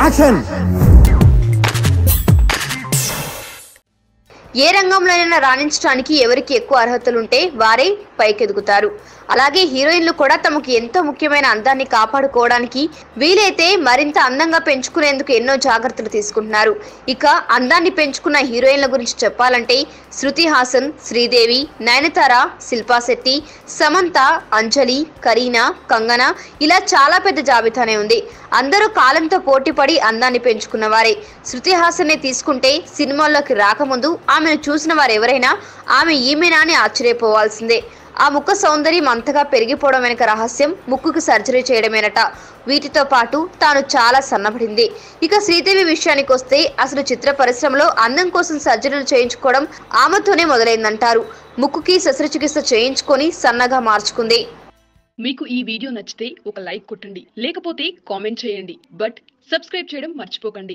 Action. ఏ రంగంలోనైనా రాణించడానికి ఎవరికి ఎక్కువ అర్హతలుంటే వారే పైకెదుగుతారు. అలాగే హీరోయిన్లు కూడా తమకు ఎంతో ముఖ్యమైన అందాన్ని కాపాడుకోవడానికి వీలైతే మరింత అందంగా పెంచుకునేందుకు ఎన్నో జాగ్రత్తలు తీసుకుంటున్నారు. ఇక అందాన్ని పెంచుకున్న హీరోయిన్ల గురించి చెప్పాలంటే శృతి హాసన్, శ్రీదేవి, నయనతార, శిల్పా శెట్టి, సమంత, అంజలి, కరీనా, కంగనా ఇలా చాలా పెద్ద జాబితానే ఉంది. అందరూ కాలంతో పోటీపడి అందాన్ని పెంచుకున్న వారే. శృతి హాసన్నే తీసుకుంటే సినిమాల్లోకి రాకముందు ఆమెను చూసిన వారెవరైనా ఆమె ఈమెనా అని ఆశ్చర్యపోవాల్సిందే. ఆ ముఖ సౌందర్యం అంతగా పెరిగిపోవడం వెనుక రహస్యం ముక్కుకి సర్జరీ చేయడమేనట. వీటితో పాటు తాను చాలా సన్నబడింది. ఇక శ్రీదేవి విషయానికి వస్తే అసలు చిత్ర పరిశ్రమలో అందం కోసం సర్జరీలు చేయించుకోవడం ఆమెతోనే మొదలైందంటారు. ముక్కుకి శస్త్రచికిత్స చేయించుకొని సన్నగా మార్చుకుంది. మీకు ఈ వీడియో నచ్చితే ఒక లైక్ కొట్టండి, లేకపోతే కామెంట్ చేయండి. బట్ సబ్స్క్రైబ్ చేయడం మర్చిపోకండి.